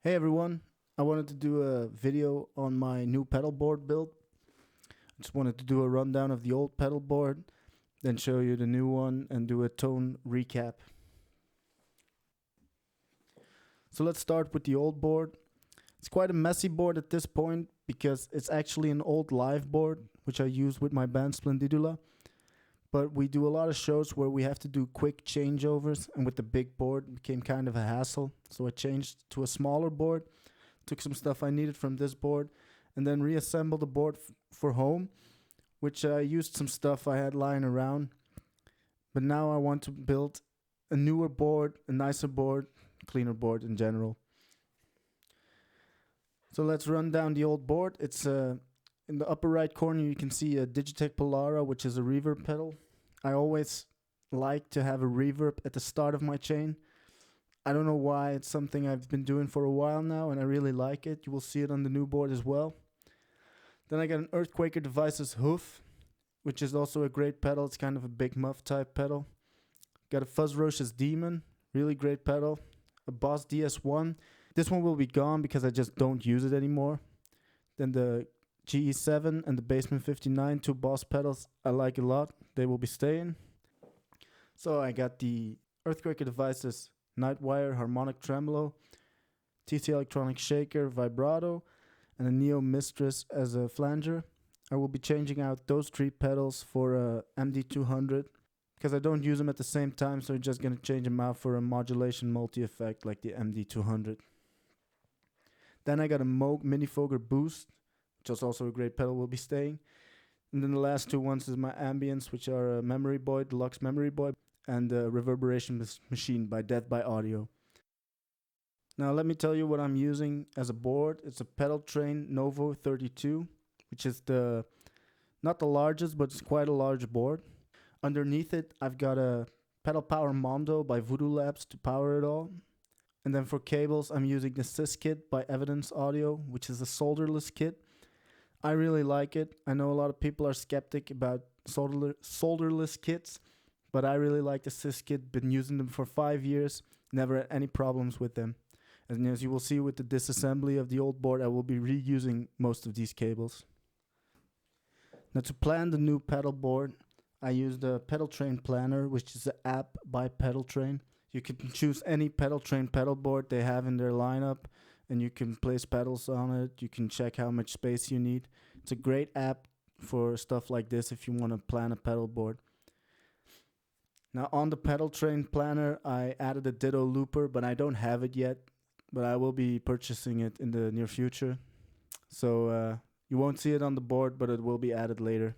Hey everyone, I wanted to do a video on my new pedal board build. I just wanted to do a rundown of the old pedal board, then show you the new one and do a tone recap. So let's start with the old board. It's quite a messy board at this point because it's actually an old live board which I use with my band Splendidula. But we do a lot of shows where we have to do quick changeovers, and with the big board it became kind of a hassle. So I changed to a smaller board, took some stuff I needed from this board, and then reassembled the board for home, which I used some stuff I had lying around. But now I want to build a newer board, a nicer board, cleaner board in general. So let's run down the old board. It's in the upper right corner you can see a Digitech Polara, which is a reverb pedal. I always like to have a reverb at the start of my chain. I don't know why, it's something I've been doing for a while now and I really like it. You will see it on the new board as well. Then I got an Earthquaker Devices Hoof, which is also a great pedal. It's kind of a big muff type pedal. Got a Fuzzroche's Demon, really great pedal. A Boss DS1. This one will be gone because I just don't use it anymore. Then the GE7 and the Basement 59, two Boss pedals I like a lot. They will be staying. So I got the Earthquaker Devices Nightwire Harmonic Tremolo, TC Electronic Shaker Vibrato, and a Neo Mistress as a flanger. I will be changing out those three pedals for a MD200 because I don't use them at the same time, so I'm just going to change them out for a modulation multi-effect like the MD200. Then I got a Moog Mini Foger Boost, which is also a great pedal, will be staying. And then the last two ones is my Ambience, which are a Memory Boy, Deluxe Memory Boy, and a Reverberation Machine by Death by Audio. Now let me tell you what I'm using as a board. It's a Pedal Train Novo 32, which is not the largest, but it's quite a large board. Underneath it, I've got a Pedal Power Mondo by Voodoo Labs to power it all. And then for cables, I'm using the Sys kit by Evidence Audio, which is a solderless kit. I really like it. I know a lot of people are skeptic about solderless kits, but I really like the Sys kit. Been using them for 5 years, never had any problems with them. And as you will see with the disassembly of the old board, I will be reusing most of these cables. Now to plan the new pedal board, I used the Pedal Train Planner, which is an app by Pedal Train. You can choose any Pedal Train pedal board they have in their lineup, and you can place pedals on it. You can check how much space you need. It's a great app for stuff like this if you want to plan a pedal board. Now on the Pedal Train Planner, I added a Ditto looper, but I don't have it yet. But I will be purchasing it in the near future. So you won't see it on the board, but it will be added later.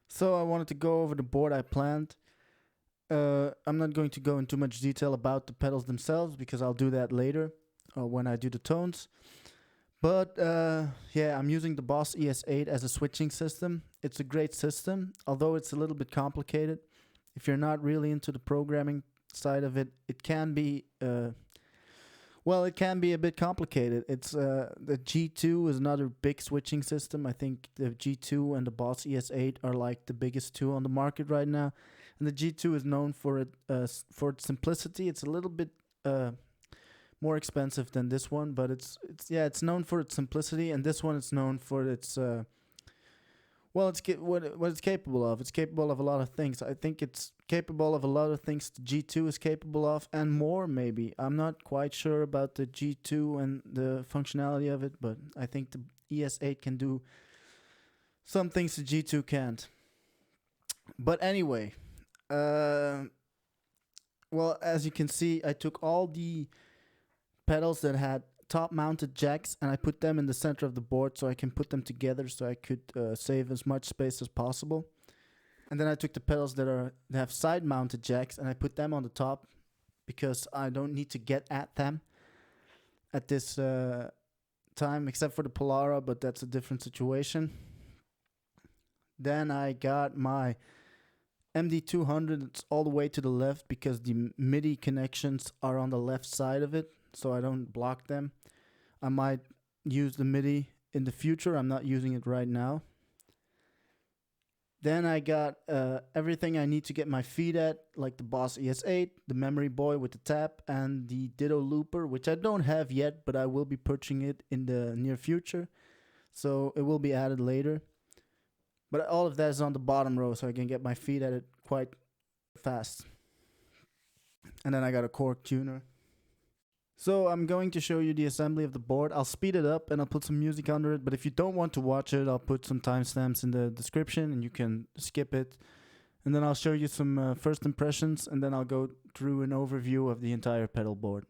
So I wanted to go over the board I planned. I'm not going to go into much detail about the pedals themselves because I'll do that later when I do the tones. But yeah, I'm using the Boss ES8 as a switching system. It's a great system, although it's a little bit complicated. If you're not really into the programming side of it, it can be it can be a bit complicated. It's the G2 is another big switching system. I think the G2 and the Boss ES8 are like the biggest two on the market right now. And the G2 is known for its simplicity. It's a little bit more expensive than this one, but it's known for its simplicity, and this one is known for its what it's capable of. It's capable of a lot of things. I think it's capable of a lot of things the G2 is capable of, and more maybe. I'm not quite sure about the G2 and the functionality of it, but I think the ES8 can do some things the G2 can't. But anyway, well, as you can see, I took all the pedals that had top mounted jacks and I put them in the center of the board so I can put them together so I could save as much space as possible. And then I took the pedals that have side mounted jacks and I put them on the top because I don't need to get at them at this time, except for the Polara, but that's a different situation. Then I got my MD200. It's all the way to the left because the MIDI connections are on the left side of it, so I don't block them. I might use the MIDI in the future. I'm not using it right now. Then I got everything I need to get my feet at, like the Boss ES8, the Memory Boy with the tap, and the Ditto Looper, which I don't have yet, but I will be purchasing it in the near future. So it will be added later. But all of that is on the bottom row, so I can get my feet at it quite fast. And then I got a cork tuner. So I'm going to show you the assembly of the board. I'll speed it up and I'll put some music under it. But if you don't want to watch it, I'll put some timestamps in the description and you can skip it. And then I'll show you some first impressions, and then I'll go through an overview of the entire pedal board.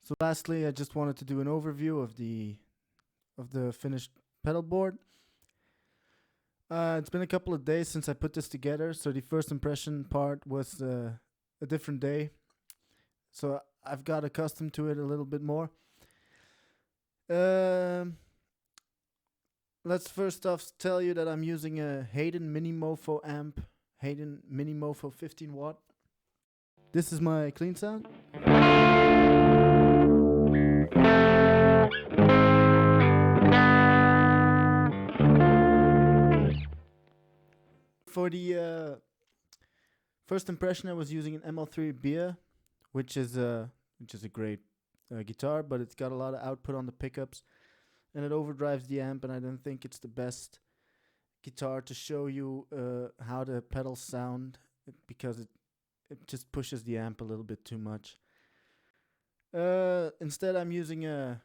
So lastly, I just wanted to do an overview of the finished pedal board. It's been a couple of days since I put this together, so the first impression part was a different day. So I've got accustomed to it a little bit more. Let's first off tell you that I'm using a Hayden Mini Mofo amp, Hayden Mini Mofo 15 watt. This is my clean sound. For the first impression, I was using an ML3 Bia, which is a great guitar, but it's got a lot of output on the pickups, and it overdrives the amp. And I don't think it's the best guitar to show you how the pedals sound, because it just pushes the amp a little bit too much. Instead, I'm using a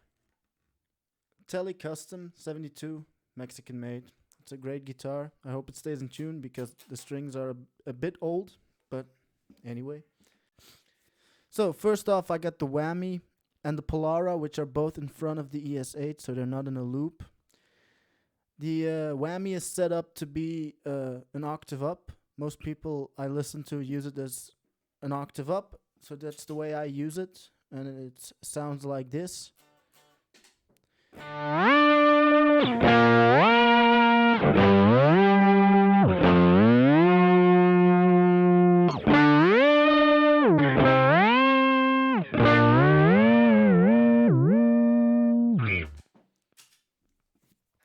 Tele Custom 72 Mexican made. It's a great guitar. I hope it stays in tune because the strings are a bit old, but anyway. So first off, I got the Whammy and the Polara, which are both in front of the ES8, so they're not in a loop. The Whammy is set up to be an octave up. Most people I listen to use it as an octave up, so that's the way I use it, and it sounds like this.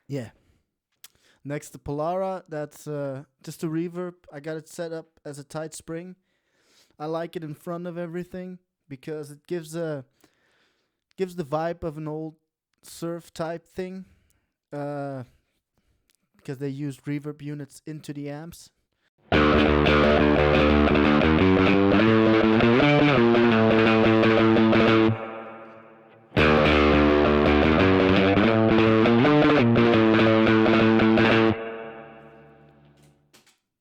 Yeah. Next, the Polara. That's just a reverb. I got it set up as a tight spring. I like it in front of everything because it gives the vibe of an old surf type thing. Because they used reverb units into the amps.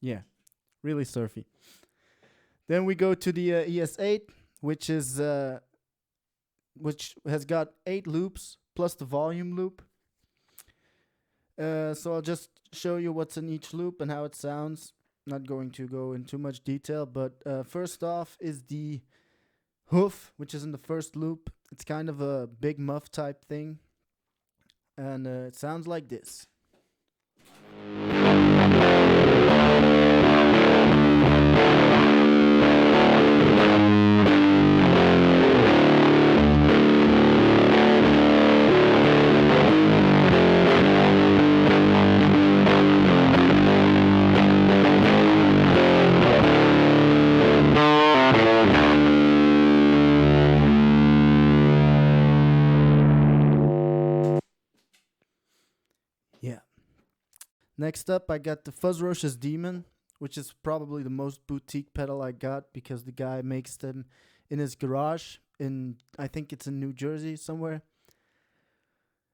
Yeah, really surfy. Then we go to the ES8, which has got 8 loops plus the volume loop. So I'll just show you what's in each loop and how it sounds. Not going to go in too much detail, but first off is the hoof, which is in the first loop. It's kind of a big muff type thing, and it sounds like this. Yeah. Next up, I got the Fuzzrosh's Demon, which is probably the most boutique pedal I got because the guy makes them in his garage in, I think it's in New Jersey somewhere.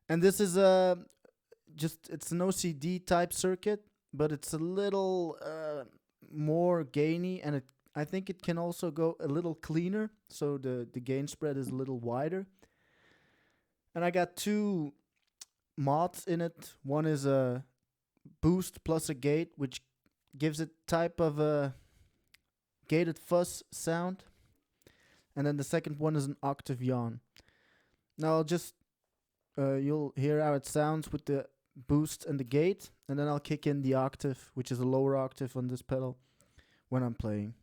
And this is it's an OCD type circuit, but it's a little more gainy, and I think it can also go a little cleaner, so the gain spread is a little wider. And I got 2 mods in it. One is a boost plus a gate, which gives it type of a gated fuzz sound. And then the second one is an octave yawn. Now I'll just you'll hear how it sounds with the boost and the gate, and then I'll kick in the octave, which is a lower octave on this pedal, when I'm playing.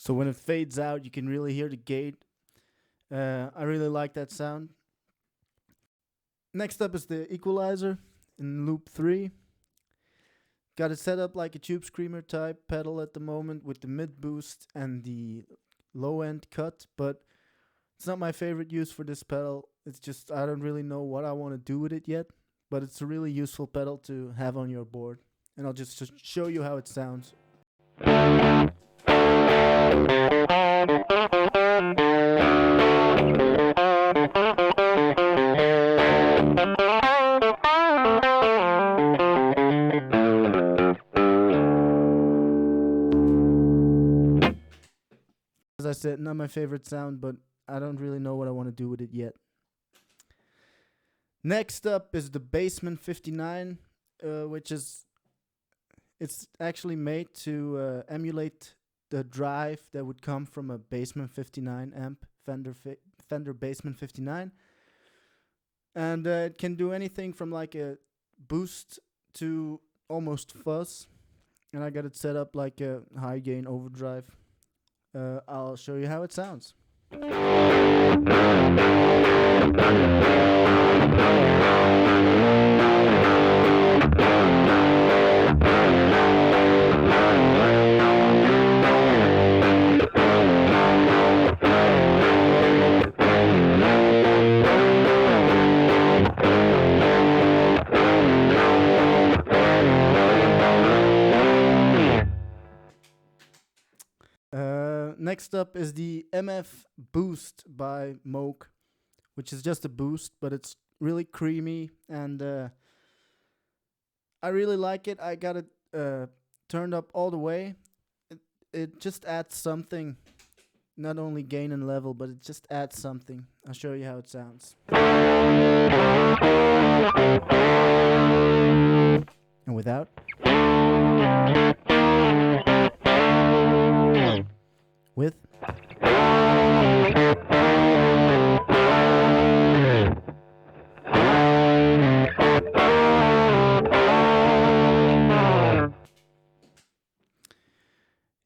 So when it fades out, you can really hear the gate. I really like that sound. Next up is the equalizer in loop 3. Got it set up like a Tube Screamer type pedal at the moment with the mid boost and the low end cut, but it's not my favorite use for this pedal. It's just I don't really know what I want to do with it yet, but it's a really useful pedal to have on your board. And I'll just show you how it sounds. As I said, not my favorite sound, but I don't really know what I want to do with it yet. Next up is the Bassman 59, which is it's actually made to emulate the drive that would come from a Bassman 59 amp, Fender Bassman 59, and it can do anything from like a boost to almost fuzz, and I got it set up like a high gain overdrive. I'll show you how it sounds. Next up is the MF Boost by Moog, which is just a boost, but it's really creamy, and I really like it. I got it turned up all the way. It just adds something, not only gain and level, but it just adds something. I'll show you how it sounds. And without. With.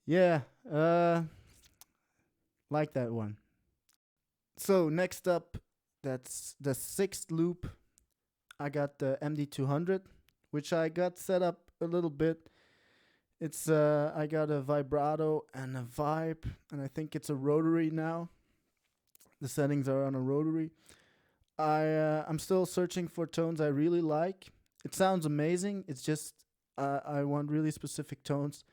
Yeah, like that one. So next up, that's the 6th loop. I got the MD200, which I got set up a little bit. It's I got a vibrato and a vibe, and I think it's a rotary now. The settings are on a rotary. I'm still searching for tones I really like. It sounds amazing. It's just I want really specific tones,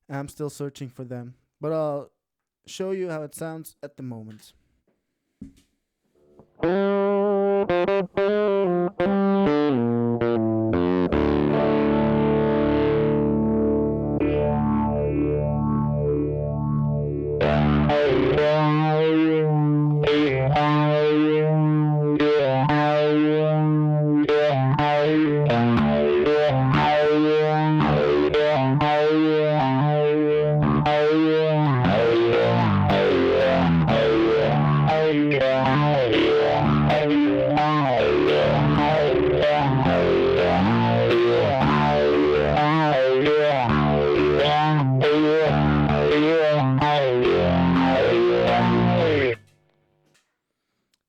and I'm still searching for them. But I'll show you how it sounds at the moment.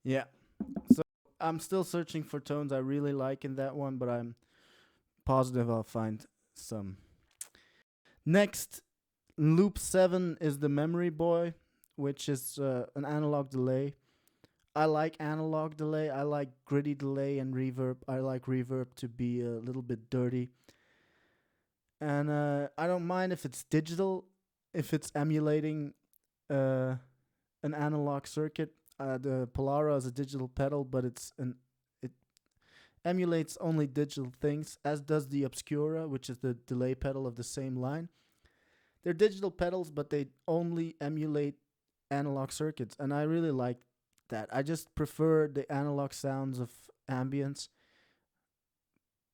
Yeah, so I'm still searching for tones I really like in that one, but I'm positive I'll find some. Next, loop 7 is the Memory Boy, which is an analog delay. I like analog delay. I like gritty delay and reverb. I like reverb to be a little bit dirty. And I don't mind if it's digital, if it's emulating an analog circuit. The Polara is a digital pedal, but it emulates only digital things, as does the Obscura, which is the delay pedal of the same line. They're digital pedals, but they only emulate analog circuits, and I really like that. I just prefer the analog sounds of ambience.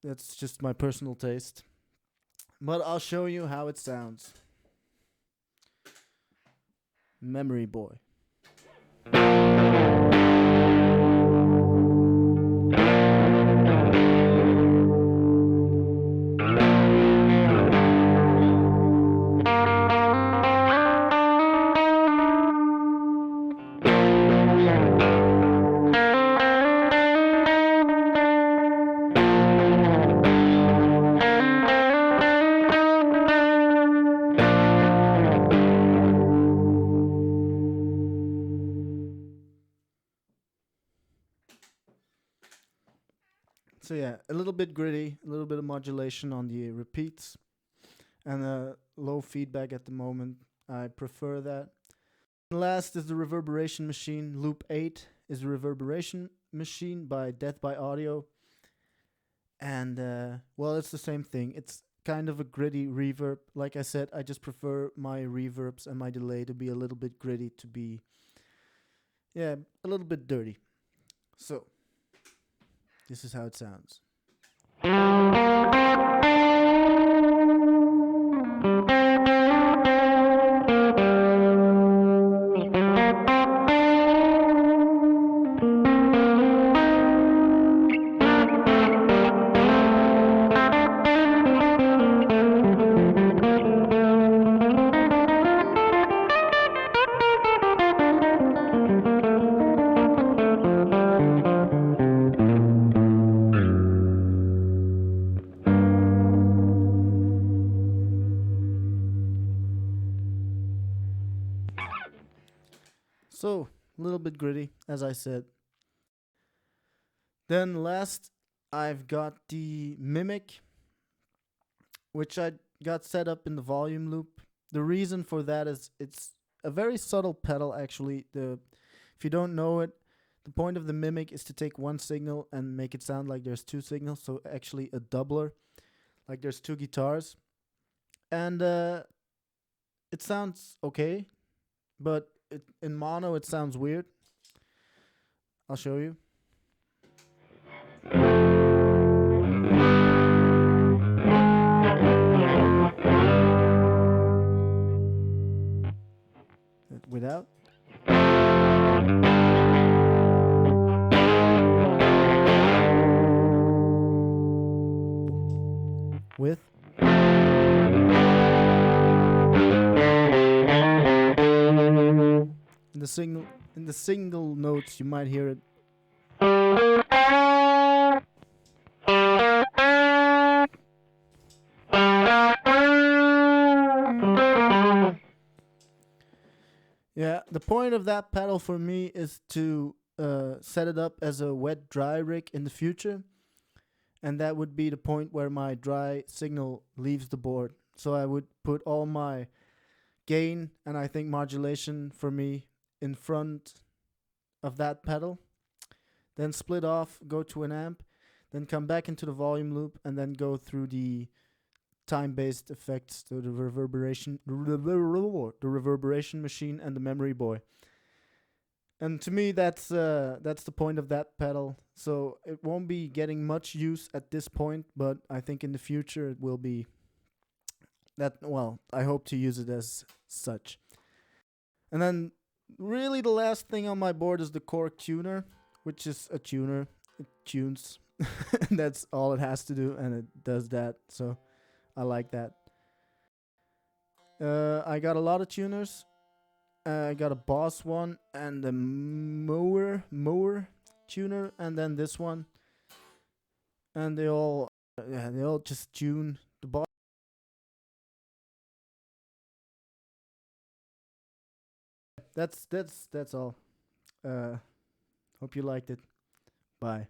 That's just my personal taste. But I'll show you how it sounds. Memory Boy. So yeah, a little bit gritty, a little bit of modulation on the repeats, and low feedback at the moment. I prefer that. And last is the reverberation machine. Loop 8 is the reverberation machine by Death by Audio. And well, it's the same thing. It's kind of a gritty reverb. Like I said, I just prefer my reverbs and my delay to be a little bit gritty, to be, yeah, a little bit dirty. So, this is how it sounds. So, a little bit gritty, as I said. Then last, I've got the Mimic, which I got set up in the volume loop. The reason for that is it's a very subtle pedal, actually. If you don't know it, the point of the Mimic is to take one signal and make it sound like there's two signals, so actually a doubler, like there's two guitars. And it sounds okay, but in mono it sounds weird. I'll show you. Without. With. In the single notes you might hear it. Yeah, the point of that pedal for me is to set it up as a wet dry rig in the future, and that would be the point where my dry signal leaves the board. So I would put all my gain and I think modulation for me in front of that pedal, then split off, go to an amp, then come back into the volume loop, and then go through the time-based effects to the reverberation machine and the memory boy. And to me, that's the point of that pedal. So it won't be getting much use at this point, but I think in the future it will be. That, well, I hope to use it as such. And then really the last thing on my board is the Korg tuner, which is a tuner. It tunes. That's all it has to do, and it does that. So I like that. I got a lot of tuners. I got a Boss one and a mower tuner, and then this one. And they all just tune the Boss. That's all. Hope you liked it. Bye.